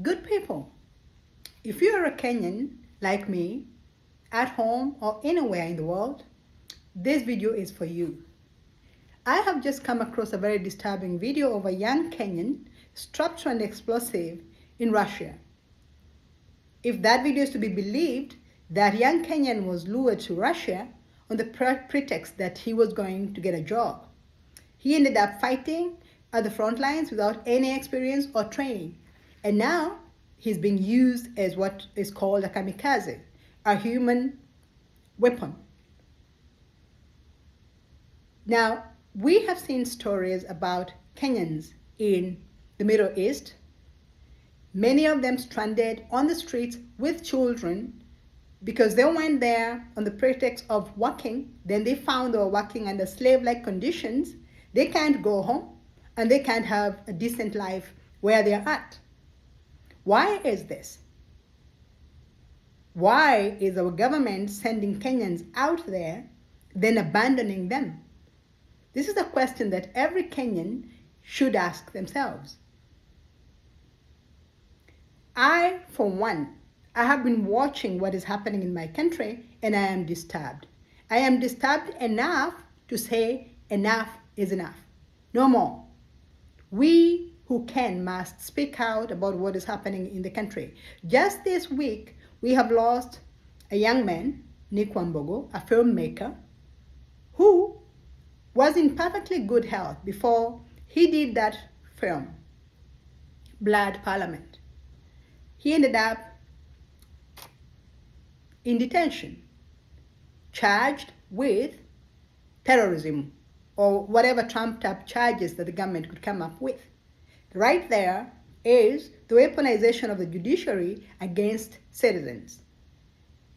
Good people, if you're a Kenyan like me, at home or anywhere in the world, this video is for you. I have just come across a very disturbing video of a young Kenyan strapped to an explosive in Russia. If that video is to be believed, that young Kenyan was lured to Russia on the pretext that he was going to get a job. He ended up fighting at the front lines without any experience or training. And now he's being used as what is called a kamikaze, a human weapon. Now, we have seen stories about Kenyans in the Middle East, many of them stranded on the streets with children because they went there on the pretext of working. Then they found they were working under slave-like conditions. They can't go home and they can't have a decent life where they're at. Why is this? Why is our government sending Kenyans out there, then abandoning them? This is a question that every Kenyan should ask themselves. I, for one, I have been watching what is happening in my country and I am disturbed. I am disturbed enough to say enough is enough. No more. We who can must speak out about what is happening in the country. Just this week, we have lost a young man, Nick Wambogo, a filmmaker, who was in perfectly good health before he did that film, Blood Parliament. He ended up in detention, charged with terrorism or whatever trumped up charges that the government could come up with. Right there is the weaponization of the judiciary against citizens.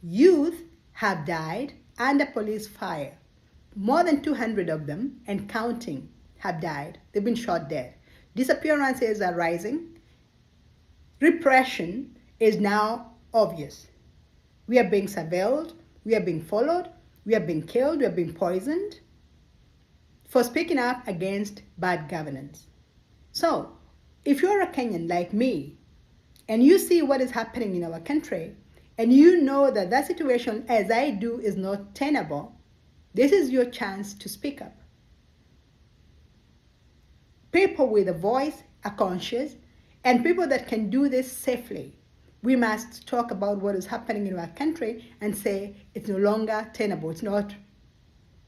Youth have died under police fire. More than 200 of them, and counting, have died. They've been shot dead. Disappearances are rising. Repression is now obvious. We are being surveilled, we are being followed, we are being killed, we are being poisoned for speaking up against bad governance. So, if you're a Kenyan like me, and you see what is happening in our country, and you know that that situation, as I do, is not tenable, this is your chance to speak up. People with a voice are conscious, and people that can do this safely. We must talk about what is happening in our country and say it's no longer tenable, it's not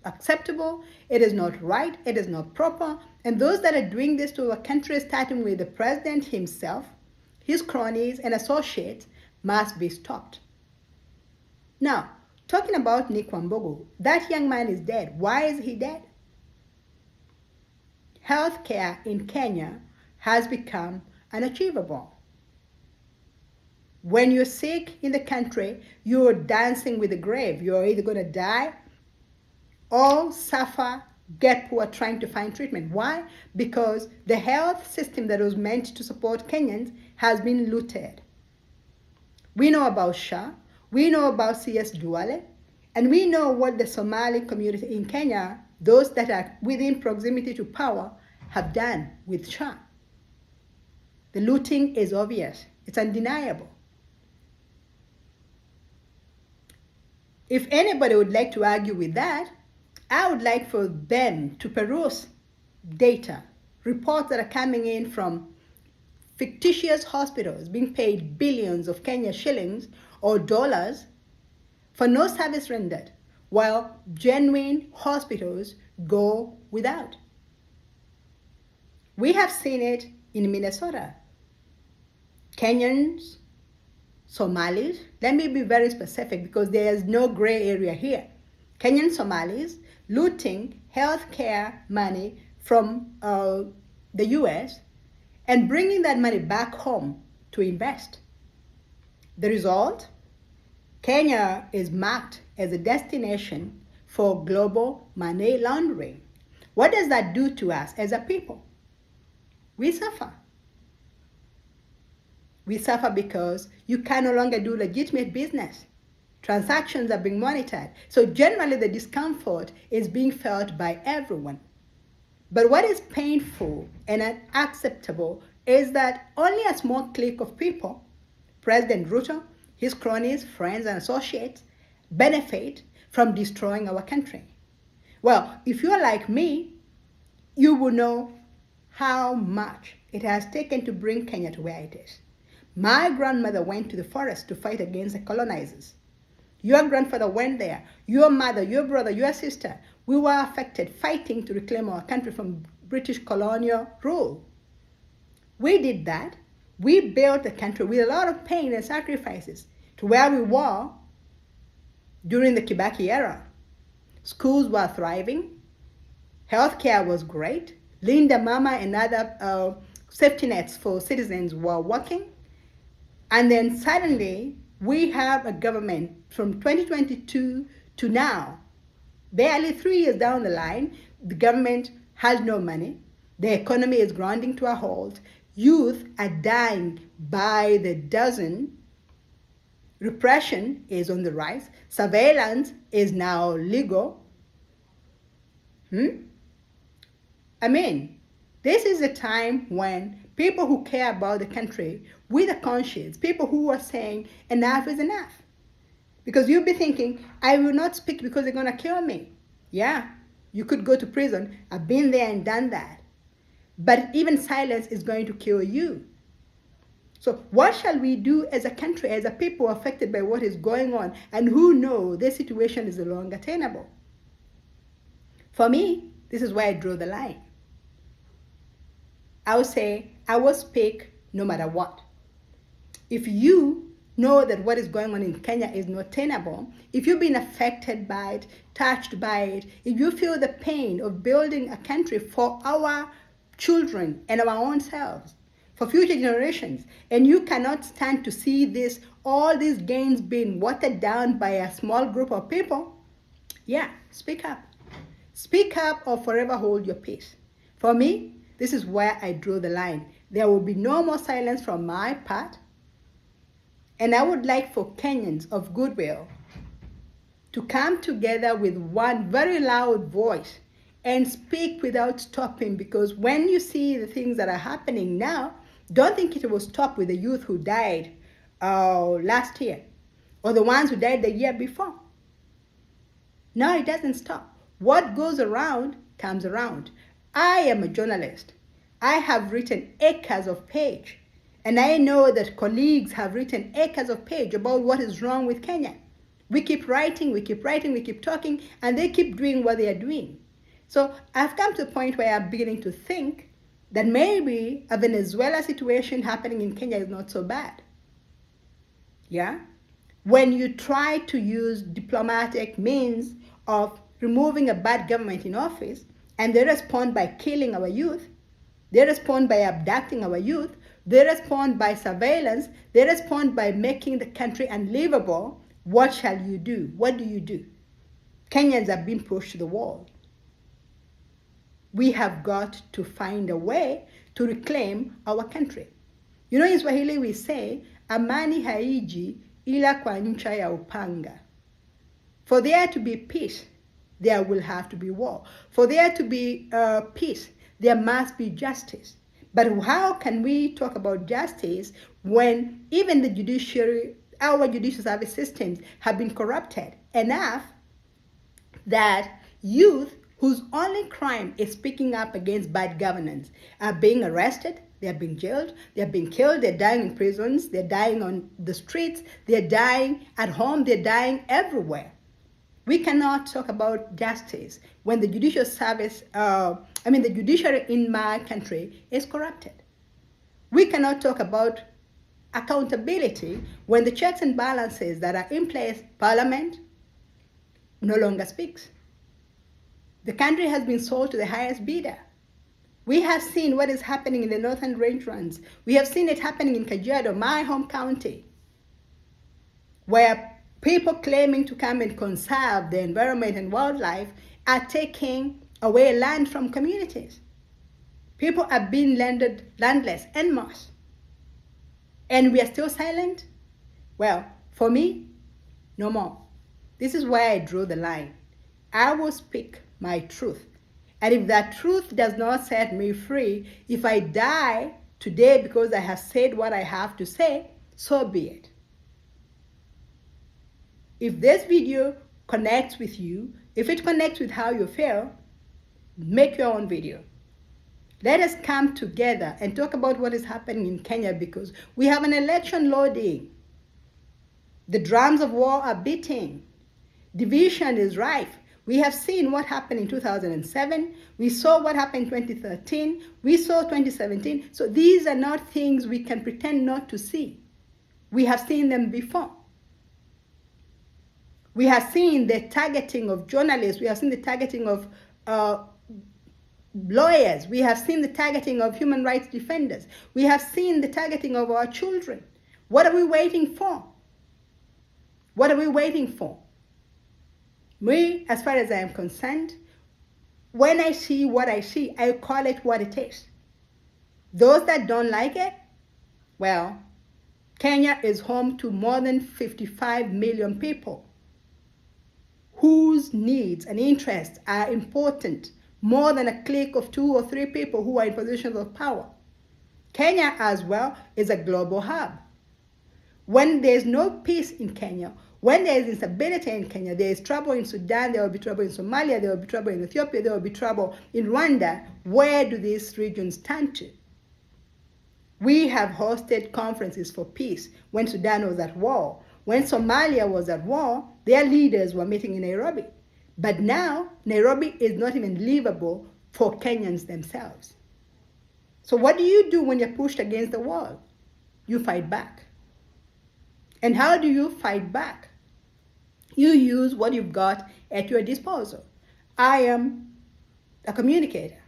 acceptable, it is not right, it is not proper. And those that are doing this to our country, starting with the president himself, his cronies and associates, must be stopped. Now, talking about Nick Wambogo, that young man is dead. Why is he dead? Healthcare in Kenya has become unachievable. When you're sick in the country, you're dancing with the grave. You're either going to die or suffer, get poor trying to find treatment. Why? Because the health system that was meant to support Kenyans has been looted. We know about SHA, we know about CS Duale, and we know what the Somali community in Kenya, those that are within proximity to power, have done with SHA. The looting is obvious. It's undeniable. If anybody would like to argue with that, I would like for them to peruse data, reports that are coming in from fictitious hospitals being paid billions of Kenya shillings or dollars for no service rendered, while genuine hospitals go without. We have seen it in Minnesota. Kenyans, Somalis, let me be very specific because there is no gray area here. Kenyan Somalis looting healthcare money from the US and bringing that money back home to invest. The result? Kenya is marked as a destination for global money laundering. What does that do to us as a people? We suffer. We suffer because you can no longer do legitimate business. Transactions are being monitored. So generally the discomfort is being felt by everyone. But what is painful and unacceptable is that only a small clique of people, President Ruto, his cronies, friends, and associates, benefit from destroying our country. Well, if you're like me, you will know how much it has taken to bring Kenya to where it is. My grandmother went to the forest to fight against the colonizers. Your grandfather went there. Your mother, your brother, your sister. We were affected fighting to reclaim our country from British colonial rule. We did that. We built the country with a lot of pain and sacrifices to where we were during the Kibaki era. Schools were thriving. Healthcare was great. Linda Mama and other safety nets for citizens were working. And then suddenly, we have a government from 2022 to now, barely 3 years down the line, the government has no money. The economy is grinding to a halt. Youth are dying by the dozen. Repression is on the rise. Surveillance is now legal. I mean, this is a time when people who care about the country with a conscience, people who are saying enough is enough. Because you'll be thinking, I will not speak because they're going to kill me. Yeah, you could go to prison. I've been there and done that. But even silence is going to kill you. So what shall we do as a country, as a people affected by what is going on, and who know this situation is no longer tenable? For me, this is where I draw the line. I would say, I will speak no matter what. If you know that what is going on in Kenya is not tenable, if you've been affected by it, touched by it, if you feel the pain of building a country for our children and our own selves, for future generations, and you cannot stand to see this, all these gains being watered down by a small group of people, yeah, speak up. Speak up or forever hold your peace. For me, this is where I draw the line. There will be no more silence from my part. And I would like for Kenyans of goodwill to come together with one very loud voice and speak without stopping, because when you see the things that are happening now, don't think it will stop with the youth who died last year or the ones who died the year before. No, it doesn't stop. What goes around comes around. I am a journalist. I have written acres of page. And I know that colleagues have written acres of page about what is wrong with Kenya. We keep writing, we keep talking, and they keep doing what they are doing. So I've come to a point where I'm beginning to think that maybe a Venezuela situation happening in Kenya is not so bad. Yeah? When you try to use diplomatic means of removing a bad government in office, and they respond by killing our youth, they respond by abducting our youth, they respond by surveillance, they respond by making the country unlivable, what shall you do? What do you do? Kenyans are being pushed to the wall. We have got to find a way to reclaim our country. You know, in Swahili we say, amani haiji ila kwa ncha ya upanga. For there to be peace, there will have to be war. For there to be peace, there must be justice. But how can we talk about justice when even the judiciary, our judicial service systems have been corrupted enough that youth whose only crime is speaking up against bad governance are being arrested, they are being jailed, they are being killed, they're dying in prisons, they're dying on the streets, they're dying at home, they're dying everywhere. We cannot talk about justice when the judicial service, the judiciary in my country is corrupted. We cannot talk about accountability when the checks and balances that are in place, Parliament no longer speaks. The country has been sold to the highest bidder. We have seen what is happening in the northern rangelands. We have seen it happening in Kajiado, my home county, where people claiming to come and conserve the environment and wildlife are taking away land from communities. People are being landless en masse. And we are still silent? Well, for me, no more. This is where I draw the line. I will speak my truth. And if that truth does not set me free, if I die Today, because I have said what I have to say, so be it. If this video connects with you, if it connects with how you feel, make your own video. Let us come together and talk about what is happening in Kenya, because we have an election loading. The drums of war are beating. Division is rife. We have seen what happened in 2007. We saw what happened in 2013. We saw 2017. So these are not things we can pretend not to see. We have seen them before. We have seen the targeting of journalists. We have seen the targeting of lawyers. We have seen the targeting of human rights defenders. We have seen the targeting of our children. What are we waiting for? What are we waiting for? Me, as far as I am concerned, when I see what I see, I call it what it is. Those that don't like it, well, Kenya is home to more than 55 million people whose needs and interests are important, more than a clique of 2 or 3 people who are in positions of power. Kenya as well is a global hub. When there's no peace in Kenya, when there is instability in Kenya, there is trouble in Sudan, there will be trouble in Somalia, there will be trouble in Ethiopia, there will be trouble in Rwanda. Where do these regions turn to? We have hosted conferences for peace when Sudan was at war. When Somalia was at war, their leaders were meeting in Nairobi. But now, Nairobi is not even livable for Kenyans themselves. So what do you do when you're pushed against the wall? You fight back. And how do you fight back? You use what you've got at your disposal. I am a communicator.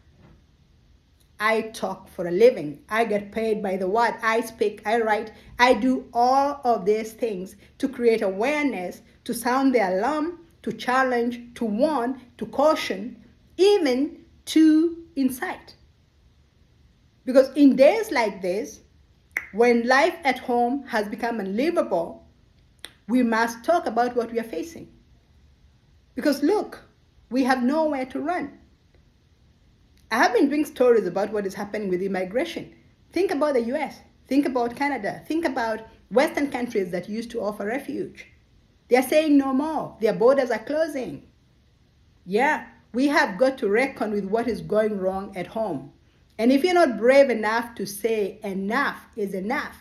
I talk for a living. I get paid by the word. I speak, I write. I do all of these things to create awareness, to sound the alarm, to challenge, to warn, to caution, even to incite. Because in days like this, when life at home has become unlivable, we must talk about what we are facing. Because look, we have nowhere to run. I have been doing stories about what is happening with immigration. Think about the US. Think about Canada. Think about Western countries that used to offer refuge. They are saying no more. Their borders are closing. Yeah, we have got to reckon with what is going wrong at home. And if you're not brave enough to say enough is enough,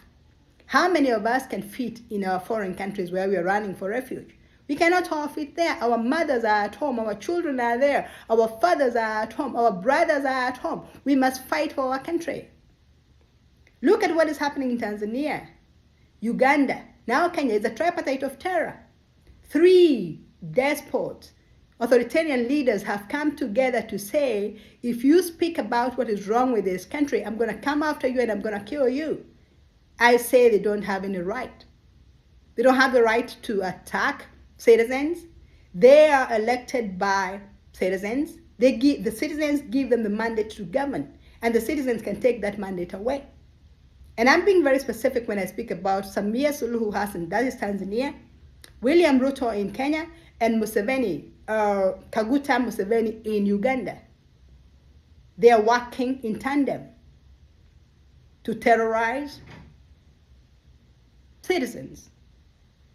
how many of us can fit in our foreign countries where we are running for refuge? We cannot all fit there. Our mothers are at home. Our children are there. Our fathers are at home. Our brothers are at home. We must fight for our country. Look at what is happening in Tanzania, Uganda. Now Kenya is a tripartite of terror. 3 despots, authoritarian leaders have come together to say, if you speak about what is wrong with this country, I'm going to come after you and I'm going to kill you. I say they don't have any right. They don't have the right to attack citizens. They are elected by citizens. The citizens give them the mandate to govern, and the citizens can take that mandate away. And I'm being very specific when I speak about Samia Suluhu Hassan, that is Tanzania, William Ruto in Kenya, and Museveni, Kaguta Museveni in Uganda. They are working in tandem to terrorize citizens.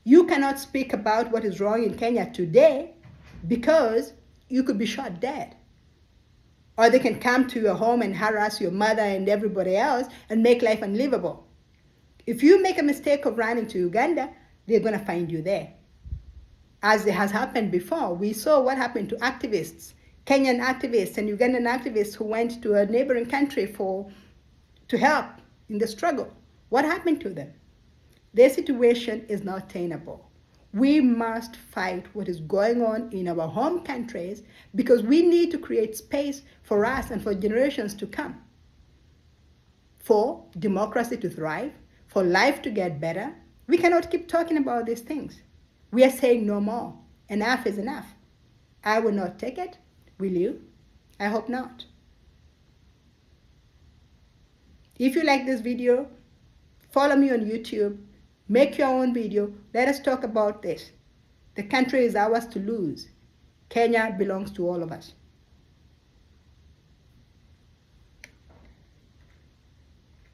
You cannot speak about what is wrong in Kenya today because you could be shot dead. Or they can come to your home and harass your mother and everybody else and make life unlivable. If you make a mistake of running to Uganda, they're going to find you there. As it has happened before, we saw what happened to activists, Kenyan activists and Ugandan activists who went to a neighboring country to help in the struggle. What happened to them? Their situation is not tenable. We must fight what is going on in our home countries because we need to create space for us and for generations to come, for democracy to thrive, for life to get better. We cannot keep talking about these things. We are saying no more. Enough is enough. I will not take it. Will you? I hope not. If you like this video, follow me on YouTube. Make your own video. Let us talk about this. The country is ours to lose. Kenya belongs to all of us.